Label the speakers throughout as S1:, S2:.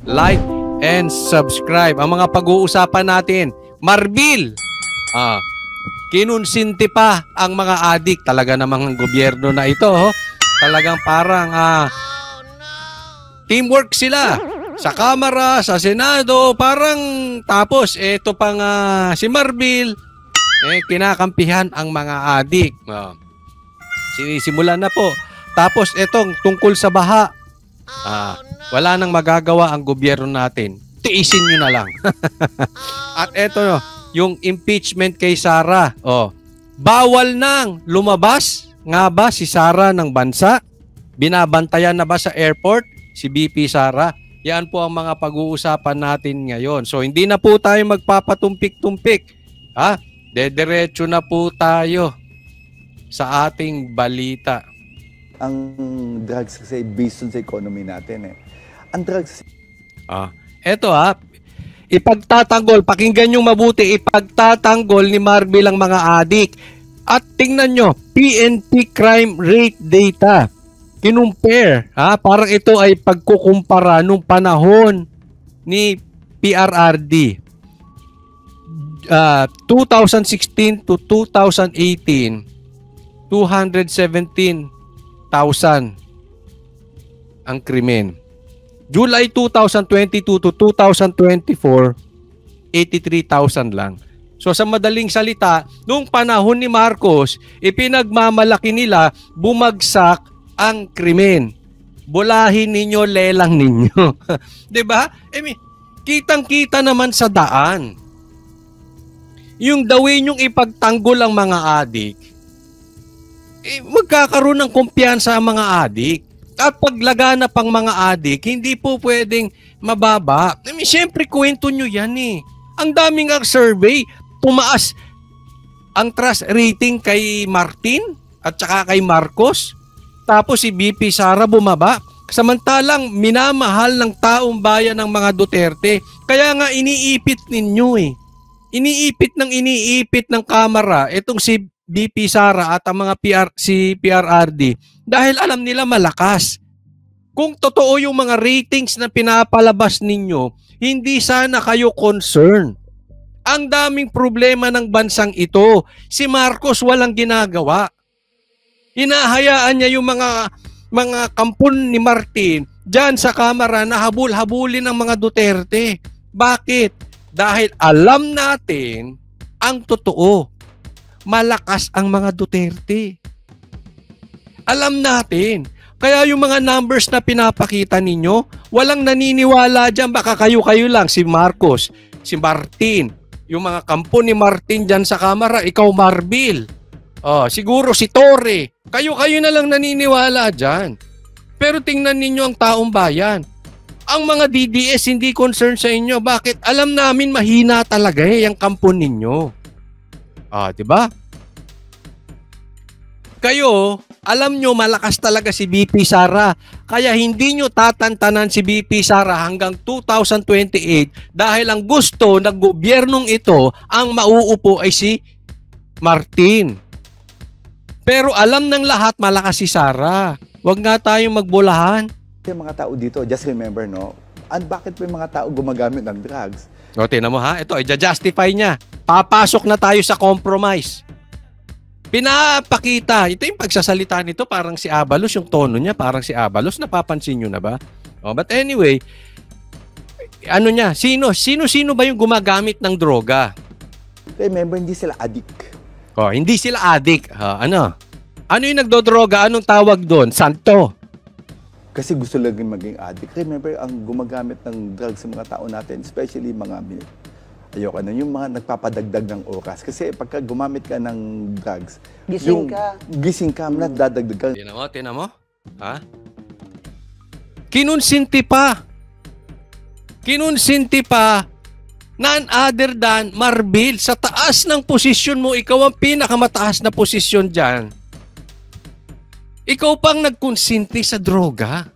S1: like, and subscribe. Ang mga pag-uusapan natin, Marbil, kinunsinti pa ang mga adik. Talaga namang gobyerno na ito. Talagang parang teamwork sila. Sa Kamara, sa Senado, parang tapos ito pang si Marbil, kinakampihan ang mga adik. Sinisimulan na po. Tapos itong tungkol sa baha. Wala nang magagawa ang gobyerno natin. Tiisin nyo na lang. At ito, yung impeachment kay Sara. Bawal nang lumabas nga ba si Sara ng bansa? Binabantayan na ba sa airport si BP Sara? Yan po ang mga pag-uusapan natin ngayon. So hindi na po tayo magpapatumpik-tumpik. Dediretso na po tayo sa ating balita.
S2: Ang drugs kasi based on sa economy natin Ang drugs...
S1: Eto ipagtatanggol, pakinggan nyo mabuti, ipagtatanggol ni Marbil ang mga adik. At tingnan nyo, PNP crime rate data. Kinumpare, parang ito ay pagkukumpara nung panahon ni PRRD. 2016 to 2018, 217,000 ang krimen. July 2022 to 2024, 83,000 lang. So sa madaling salita, nung panahon ni Marcos, ipinagmamalaki nila bumagsak ang krimen. Bulahin ninyo, lelang ninyo. 'Di ba? Kitang-kita naman sa daan. Yung dawin yung ipagtanggol ang mga adik, magkakaroon ng kumpiyansa ang mga adik. At paglaganap ang mga adik, hindi po pwedeng mababa. Siyempre, kwento nyo yan Ang daming survey, tumaas ang trust rating kay Martin at saka kay Marcos. Tapos si BP Sara bumaba. Samantalang minamahal ng taong bayan ng mga Duterte. Kaya nga iniipit ninyo Iniipit ng Kamara itong si BP Sara at ang mga PRRD dahil alam nila malakas. Kung totoo yung mga ratings na pinapalabas ninyo, hindi sana kayo concern. Ang daming problema ng bansang ito. Si Marcos walang ginagawa. Hinahayaan niya yung mga kampon ni Martin dyan sa Kamara na habul-habulin ng mga Duterte. Bakit? Dahil alam natin ang totoo. Malakas ang mga Duterte. Alam natin. Kaya yung mga numbers na pinapakita ninyo, walang naniniwala dyan. Baka kayo-kayo lang. Si Marcos, si Martin, yung mga kampo ni Martin dyan sa Kamara, ikaw Marbil. Siguro si Torre. Kayo-kayo na lang naniniwala dyan. Pero tingnan ninyo ang taong bayan. Ang mga DDS hindi concerned sa inyo. Bakit? Alam namin mahina talaga yung kampo ninyo. Diba? Kayo, alam nyo malakas talaga si BP Sara. Kaya hindi nyo tatantanan si BP Sara hanggang 2028 dahil ang gusto ng gobyernong ito, ang mauupo ay si Martin. Pero alam ng lahat malakas si Sara. Huwag nga tayong magbulahan.
S2: Yung mga tao dito, just remember, bakit may mga tao gumagamit ng drugs?
S1: Tingnan mo ito, i-justify niya. Papasok na tayo sa compromise. Pinapakita, ito yung pagsasalita nito, parang si Abalos, yung tono niya, parang si Abalos, napapansin nyo na ba? But anyway, sino ba yung gumagamit ng droga?
S2: Remember, hindi sila addict.
S1: Hindi sila addict. Ano yung nagdodroga? Anong tawag doon? Santo.
S2: Kasi gusto lang maging addict. Remember, ang gumagamit ng drugs sa mga tao natin, especially mga yung mga nagpapadagdag ng oras. Kasi pagka gumamit ka ng drugs, gising ka, nadadagdag ka.
S1: Tinan mo? Kinunsinti pa none other than Marbil. Sa taas ng posisyon mo, ikaw ang pinakamataas na posisyon dyan. Ikaw pang nagkonsinti sa droga.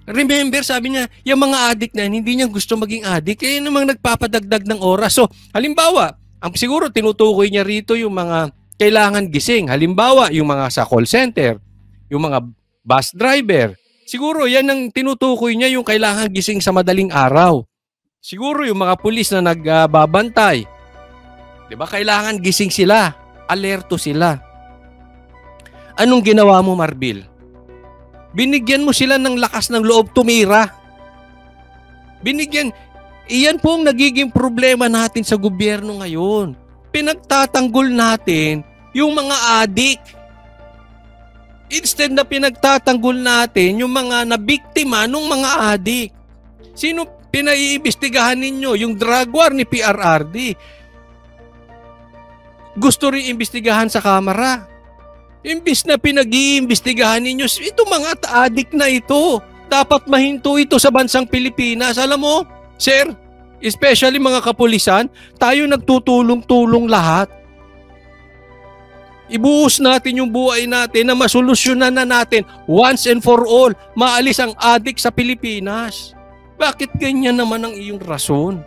S1: Remember, sabi niya, yung mga addict na hindi niya gusto maging addict, kaya namang nagpapadagdag ng oras. So, halimbawa, siguro tinutukoy niya rito yung mga kailangan gising. Halimbawa, yung mga sa call center, yung mga bus driver, Siguro yan ang tinutukoy niya, yung kailangan gising sa madaling araw. Siguro yung mga pulis na nagbabantay, 'di ba? Kailangan gising sila, alerto sila. Anong ginawa mo, Marbil? Binigyan mo sila ng lakas ng loob tumira. Iyan po ang nagiging problema natin sa gobyerno ngayon. Pinagtatanggol natin yung mga adik. Instead na pinagtatanggol natin yung mga nabiktima ng mga adik. Sino pinaiimbestigahan ninyo? Yung drug war ni PRRD. Gusto rin imbestigahan sa Kamara. Imbis na pinag-iimbestigahan ninyo, ito mga adik na ito. Dapat mahinto ito sa bansang Pilipinas. Alam mo, sir, especially mga kapulisan, tayo nagtutulong-tulong lahat. Ibuhos natin yung buhay natin na masolusyonan na natin once and for all. Maalis ang adik sa Pilipinas. Bakit ganyan naman ang iyong rason?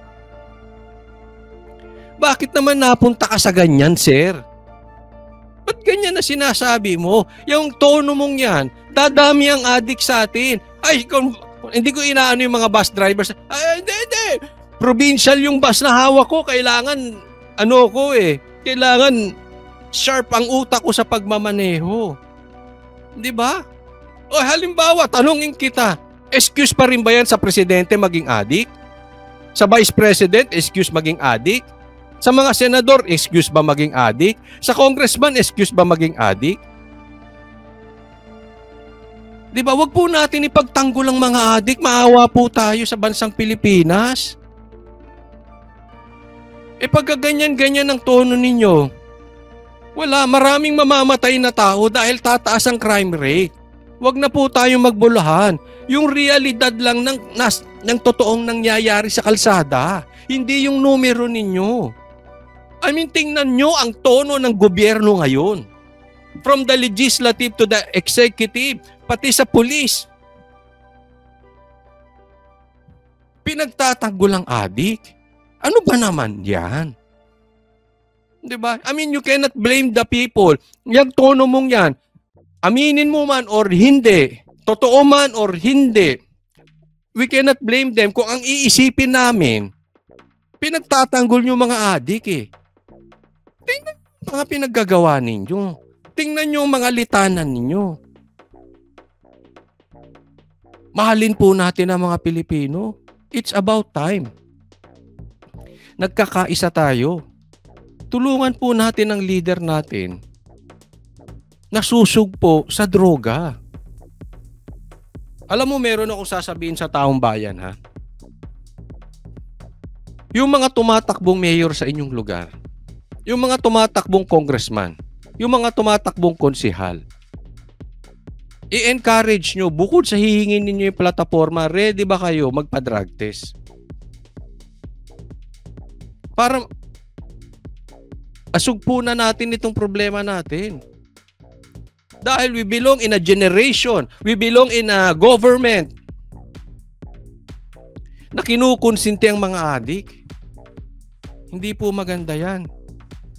S1: Bakit naman napunta ka sa ganyan, sir? Ba't ganyan na sinasabi mo? Yung tono mong yan, dadami ang adik sa atin. Ay, hindi ko inaano yung mga bus drivers. Ay, hindi. Provincial yung bus na hawak ko. Kailangan, kailangan sharp ang utak ko sa pagmamaneho. Di ba? O halimbawa, tanungin kita, excuse pa rin ba yan sa presidente maging adik? Sa vice president, excuse maging adik? Sa mga senador, excuse ba maging adik? Sa congressman, excuse ba maging adik? Di ba? Wag po natin ipagtanggol ang mga adik. Maawa po tayo sa bansang Pilipinas. Pagka ganyan-ganyan ang tono ninyo, wala, maraming mamamatay na tao dahil tataas ang crime rate. Wag na po tayong magbulahan. Yung realidad lang ng totoong nangyayari sa kalsada. Hindi yung numero ninyo. I mean, tingnan nyo ang tono ng gobyerno ngayon. From the legislative to the executive, pati sa police. Pinagtatanggol ang adik. Ano ba naman yan? Diba? I mean, you cannot blame the people. Yung tono mong yan, aminin mo man or hindi, totoo man or hindi, we cannot blame them kung ang iisipin namin, pinagtatanggol nyo mga adik eh. Tingnan mga pinaggagawa ninyo. Tingnan nyo mga litanan ninyo. Mahalin po natin ang mga Pilipino. It's about time. Nagkakaisa tayo. Tulungan po natin ang leader natin na susugpo sa droga. Alam mo, meron akong sasabihin sa taong bayan, ha? Yung mga tumatakbong mayor sa inyong lugar, yung mga tumatakbong congressman, yung mga tumatakbong konsihal, i-encourage nyo, bukod sa hihingin ninyo yung plataforma, ready ba kayo magpa-drug test? Para asugpo na natin itong problema natin. Dahil we belong in a generation, we belong in a government na kinukonsinti ang mga adik. Hindi po maganda yan.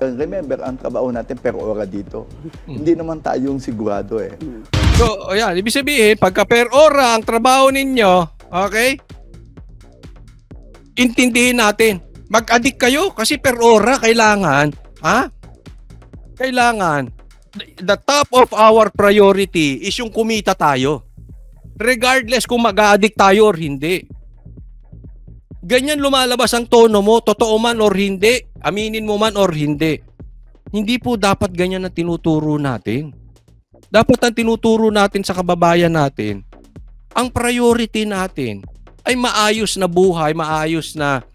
S2: Remember, ang trabaho natin per ora dito. Hindi naman tayong sigurado eh.
S1: So, ayan, ibig sabihin, pagka per ora ang trabaho ninyo, okay? Intindihin natin. Mag-addict kayo kasi per ora kailangan, kailangan, the top of our priority is yung kumita tayo. Regardless kung mag-addict tayo or hindi. Ganyan lumalabas ang tono mo, totoo man or hindi, aminin mo man or hindi. Hindi po dapat ganyan ang tinuturo natin. Dapat ang tinuturo natin sa kababayan natin, ang priority natin ay maayos na buhay, maayos na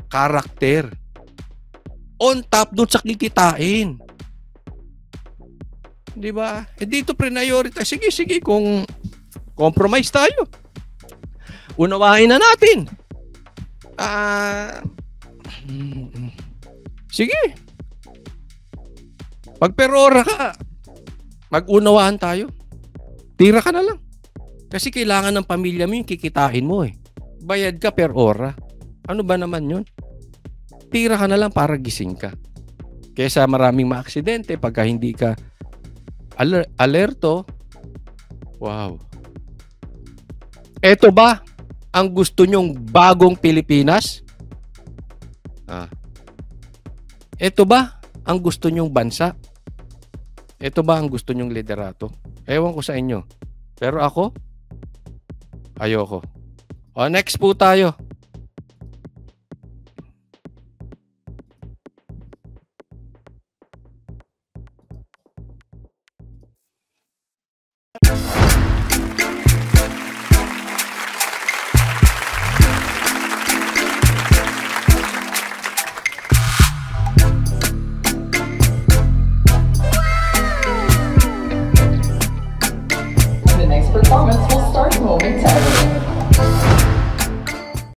S1: karakter. On top doon sa kikitain. Di ba? Dito priority. Sige, kung compromise tayo, unawain na natin. Sige. Pag per ora ka, mag-unawaan tayo. Tira ka na lang. Kasi kailangan ng pamilya mo yung kikitain mo eh. Bayad ka per ora. Ano ba naman yun? Tira ka na lang para gising ka. Kesa maraming maaksidente pagka hindi ka alerto. Wow. Ito ba ang gusto nyong bagong Pilipinas? Ito ba ang gusto nyong bansa? Ito ba ang gusto nyong liderato? Ewan ko sa inyo. Pero ako, ayoko. O, next po tayo.